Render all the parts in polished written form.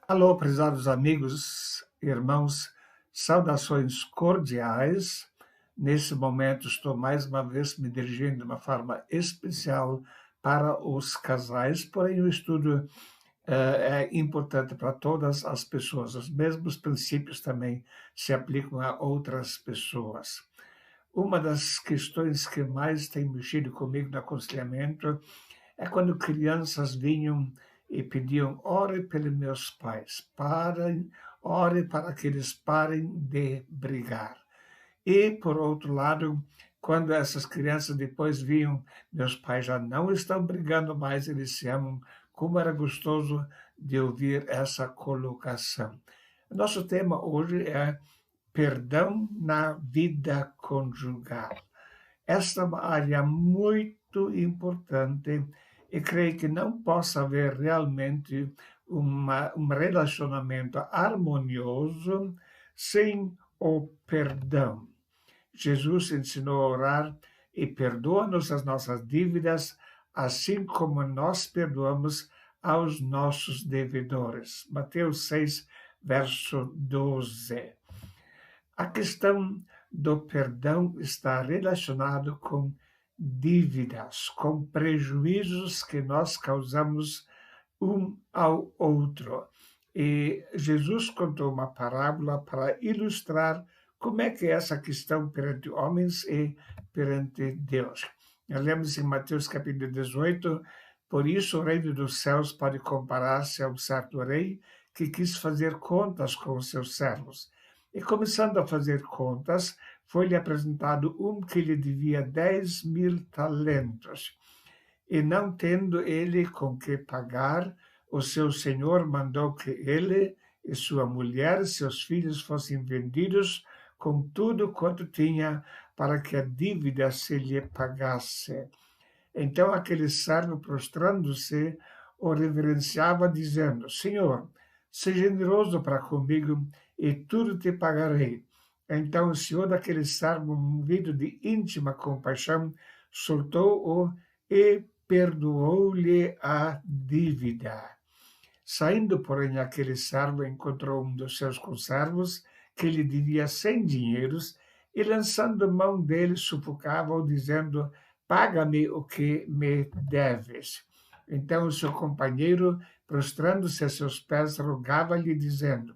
Alô, prezados amigos, irmãos, saudações cordiais. Nesse momento, estou mais uma vez me dirigindo de uma forma especial para os casais, porém, o estudo é importante para todas as pessoas. Os mesmos princípios também se aplicam a outras pessoas. Uma das questões que mais tem mexido comigo no aconselhamento é quando crianças vinham e pediam: ore pelos meus pais, ore para que eles parem de brigar. E, por outro lado, quando essas crianças depois viam: meus pais já não estão brigando mais, eles se amam, como era gostoso de ouvir essa colocação. Nosso tema hoje é perdão na vida conjugal. Esta é uma área muito importante e creio que não possa haver realmente um relacionamento harmonioso sem o perdão. Jesus ensinou a orar e perdoa-nos as nossas dívidas, assim como nós perdoamos aos nossos devedores. Mateus 6, verso 12. A questão do perdão está relacionado com dívidas, com prejuízos que nós causamos um ao outro. E Jesus contou uma parábola para ilustrar como é que é essa questão perante homens e perante Deus. Nós lemos em Mateus capítulo 18, por isso o reino dos céus pode comparar-se a um certo rei que quis fazer contas com os seus servos. E começando a fazer contas, foi-lhe apresentado um que lhe devia 10.000 talentos. E não tendo ele com que pagar, o seu senhor mandou que ele e sua mulher e seus filhos fossem vendidos com tudo quanto tinha, para que a dívida se lhe pagasse. Então aquele servo, prostrando-se, o reverenciava, dizendo: Senhor, seja generoso para comigo e tudo te pagarei. Então o senhor daquele servo, movido de íntima compaixão, soltou-o e perdoou-lhe a dívida. Saindo, porém, aquele servo encontrou um dos seus conservos que lhe devia 100 dinheiros e, lançando mão dele, sufocava-o, dizendo: paga-me o que me deves. Então o seu companheiro, prostrando-se a seus pés, rogava-lhe, dizendo: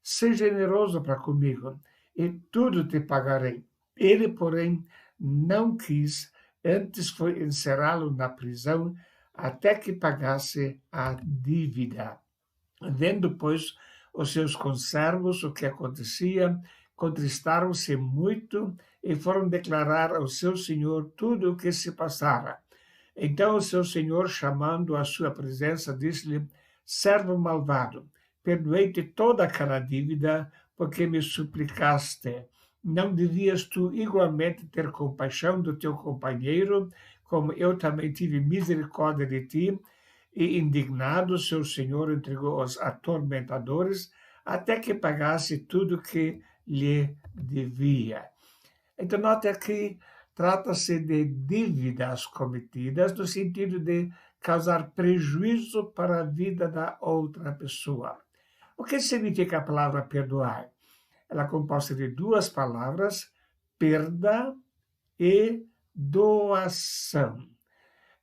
seja generoso para comigo, e tudo te pagarei. Ele, porém, não quis, antes foi encerrá-lo na prisão, até que pagasse a dívida. Vendo, pois, os seus conservos o que acontecia, contristaram-se muito e foram declarar ao seu senhor tudo o que se passara. Então o seu senhor, chamando à sua presença, disse-lhe: servo malvado, perdoei-te toda aquela dívida, porque me suplicaste. Não devias tu igualmente ter compaixão do teu companheiro, como eu também tive misericórdia de ti? E indignado, seu senhor entregou aos atormentadores, até que pagasse tudo que lhe devia. Então, note aqui, trata-se de dívidas cometidas, no sentido de causar prejuízo para a vida da outra pessoa. O que significa a palavra perdoar? Ela é composta de duas palavras: perda e doação.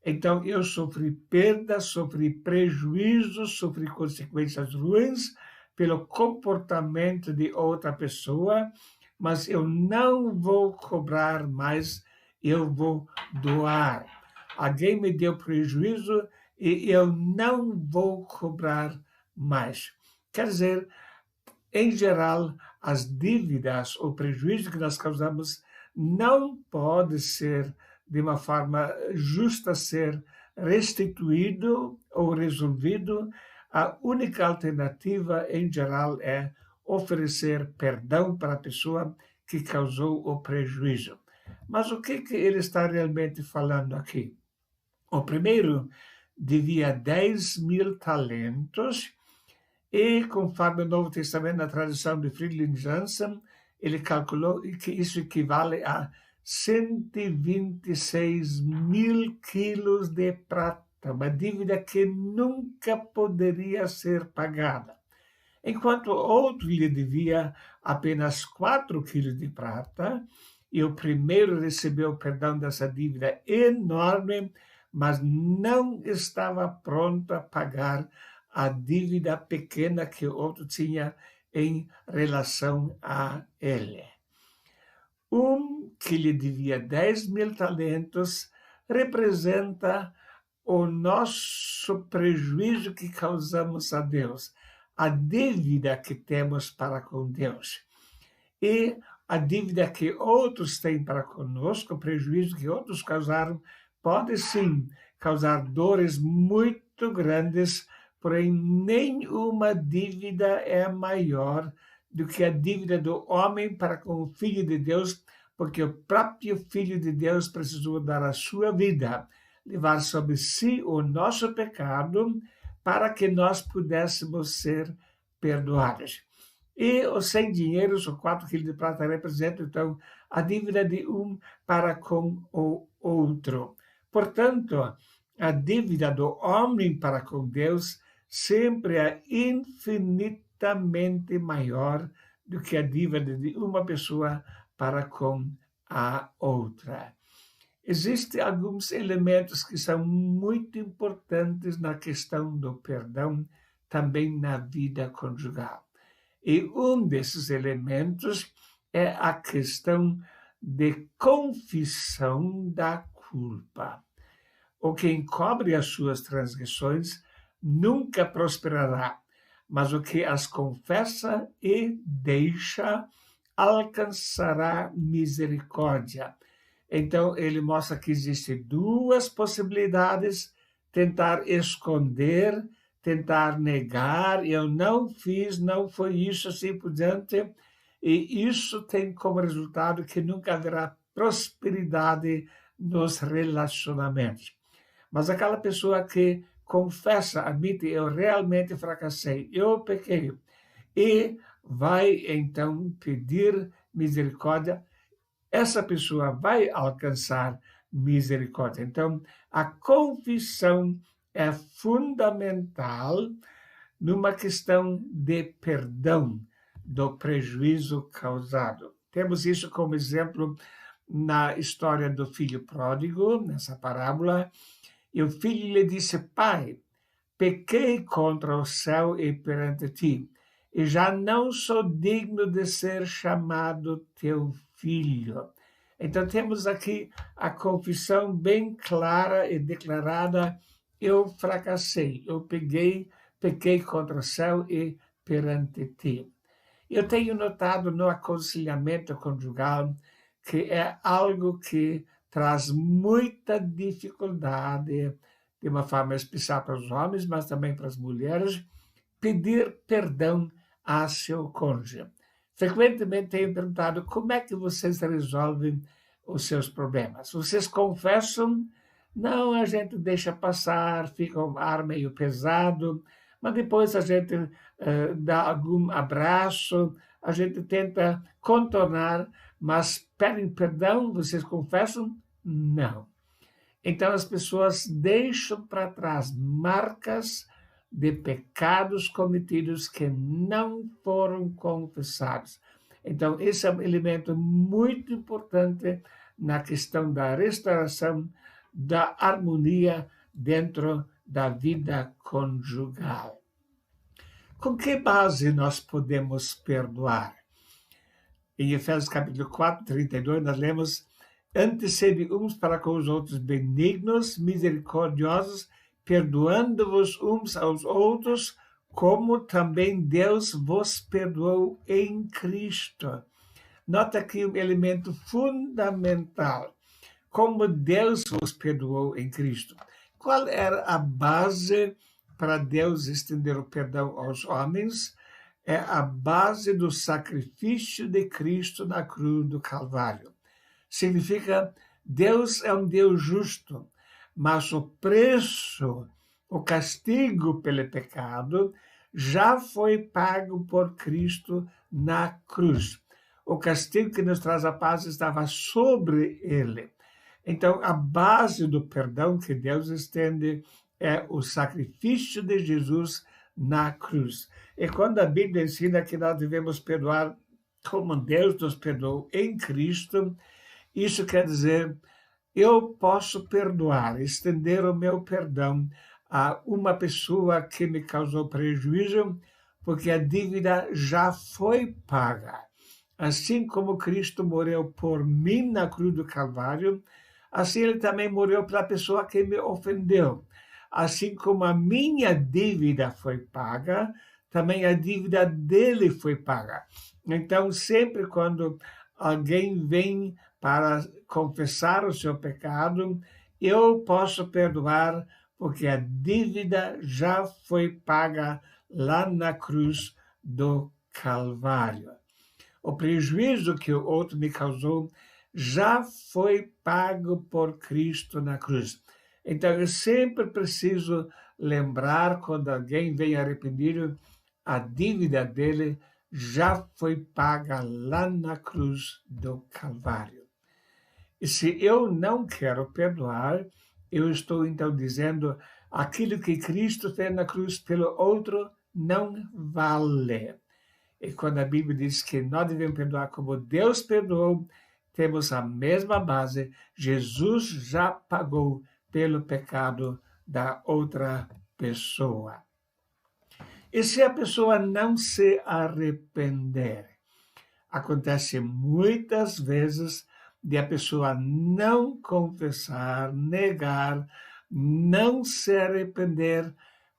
Então, eu sofri perda, sofri prejuízo, sofri consequências ruins pelo comportamento de outra pessoa, mas eu não vou cobrar mais, eu vou doar. Alguém me deu prejuízo e eu não vou cobrar mais. Quer dizer, em geral, as dívidas ou prejuízo que nós causamos não pode ser de uma forma justa ser restituído ou resolvido. A única alternativa, em geral, é oferecer perdão para a pessoa que causou o prejuízo. Mas o que ele está realmente falando aqui? O primeiro devia 10.000 talentos e, conforme o Novo Testamento, na tradição de Friedrich Jansen, ele calculou que isso equivale a 126.000 quilos de prata, uma dívida que nunca poderia ser pagada. enquanto outro lhe devia apenas 4 quilos de prata, e o primeiro recebeu o perdão dessa dívida enorme, mas não estava pronto a pagar a dívida pequena que o outro tinha em relação a ele. Que lhe devia 10.000 talentos representa o nosso prejuízo que causamos a Deus, a dívida que temos para com Deus. E a dívida que outros têm para conosco, o prejuízo que outros causaram, pode sim causar dores muito grandes, porém nenhuma dívida é maior do que a dívida do homem para com o Filho de Deus, porque o próprio Filho de Deus precisou dar a sua vida, levar sobre si o nosso pecado, para que nós pudéssemos ser perdoados. E os 100 dinheiros, ou 4 quilos de prata, representam, então, a dívida de um para com o outro. Portanto, a dívida do homem para com Deus sempre é infinitamente maior do que a dívida de uma pessoa para com a outra. Existem alguns elementos que são muito importantes na questão do perdão, também na vida conjugal. E um desses elementos é a questão de confissão da culpa. O que encobre as suas transgressões nunca prosperará, mas o que as confessa e deixa alcançará misericórdia. Então, ele mostra que existem 2 possibilidades: tentar esconder, tentar negar, eu não fiz, não foi isso, assim por diante, e isso tem como resultado que nunca haverá prosperidade nos relacionamentos. Mas aquela pessoa que confessa, admite, eu realmente fracassei, eu pequei, e vai então pedir misericórdia, essa pessoa vai alcançar misericórdia. Então, a confissão é fundamental numa questão de perdão do prejuízo causado. Temos isso como exemplo na história do filho pródigo, nessa parábola. E o filho lhe disse: Pai, pequei contra o céu e perante ti, e já não sou digno de ser chamado teu filho. Então temos aqui a confissão bem clara e declarada: eu fracassei, eu pequei contra o céu e perante ti. Eu tenho notado no aconselhamento conjugal que é algo que traz muita dificuldade, de uma forma especial para os homens, mas também para as mulheres, pedir perdão a seu cônjuge. Frequentemente tenho perguntado: como é que vocês resolvem os seus problemas? Vocês confessam? Não, a gente deixa passar, fica um ar meio pesado, mas depois a gente dá algum abraço, a gente tenta contornar, mas pedem perdão, vocês confessam? Não. Então as pessoas deixam para trás marcas de pecados cometidos que não foram confessados. Então, esse é um elemento muito importante na questão da restauração da harmonia dentro da vida conjugal. Com que base nós podemos perdoar? Em Efésios capítulo 4, 32, nós lemos: antecede uns para com os outros benignos, misericordiosos, perdoando-vos uns aos outros, como também Deus vos perdoou em Cristo. Nota aqui um elemento fundamental: como Deus vos perdoou em Cristo. Qual era a base para Deus estender o perdão aos homens? É a base do sacrifício de Cristo na cruz do Calvário. Significa, Deus é um Deus justo, mas o preço, o castigo pelo pecado, já foi pago por Cristo na cruz. O castigo que nos traz a paz estava sobre ele. Então, a base do perdão que Deus estende é o sacrifício de Jesus na cruz. E quando a Bíblia ensina que nós devemos perdoar como Deus nos perdoou em Cristo, isso quer dizer, eu posso perdoar, estender o meu perdão a uma pessoa que me causou prejuízo, porque a dívida já foi paga. Assim como Cristo morreu por mim na cruz do Calvário, assim ele também morreu pela pessoa que me ofendeu. Assim como a minha dívida foi paga, também a dívida dele foi paga. Então, sempre quando alguém vem para confessar o seu pecado, eu posso perdoar, porque a dívida já foi paga lá na cruz do Calvário. O prejuízo que o outro me causou já foi pago por Cristo na cruz. Então, eu sempre preciso lembrar, quando alguém vem arrependido, a dívida dele já foi paga lá na cruz do Calvário. E se eu não quero perdoar, eu estou então dizendo aquilo que Cristo fez na cruz pelo outro não vale. E quando a Bíblia diz que nós devemos perdoar como Deus perdoou, temos a mesma base. Jesus já pagou pelo pecado da outra pessoa. E se a pessoa não se arrepender? Acontece muitas vezes de a pessoa não confessar, negar, não se arrepender.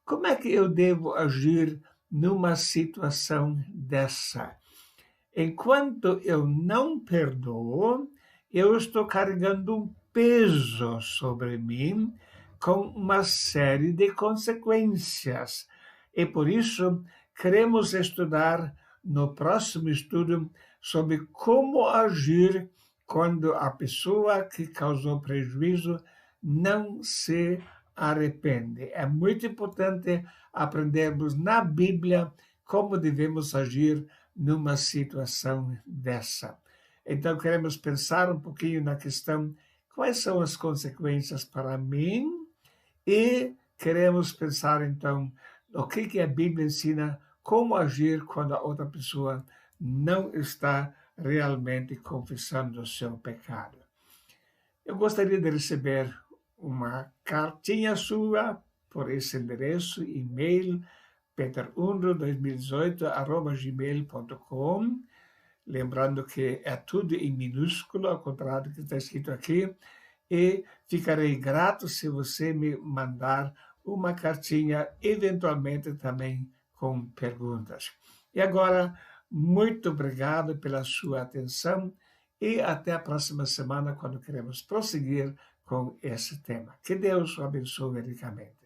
Como é que eu devo agir numa situação dessa? Enquanto eu não perdoo, eu estou carregando um peso sobre mim com uma série de consequências. E por isso, queremos estudar no próximo estudo sobre como agir quando a pessoa que causou prejuízo não se arrepende. É muito importante aprendermos na Bíblia como devemos agir numa situação dessa. Então, queremos pensar um pouquinho na questão: quais são as consequências para mim? E queremos pensar, então, o que a Bíblia ensina, como agir quando a outra pessoa não está realmente confessando o seu pecado. Eu gostaria de receber uma cartinha sua por esse endereço, e-mail, peterundro2018@gmail.com. Lembrando que é tudo em minúsculo, ao contrário do que está escrito aqui. E ficarei grato se você me mandar uma cartinha, eventualmente também com perguntas. E agora, muito obrigado pela sua atenção e até a próxima semana, quando queremos prosseguir com esse tema. Que Deus o abençoe ricamente.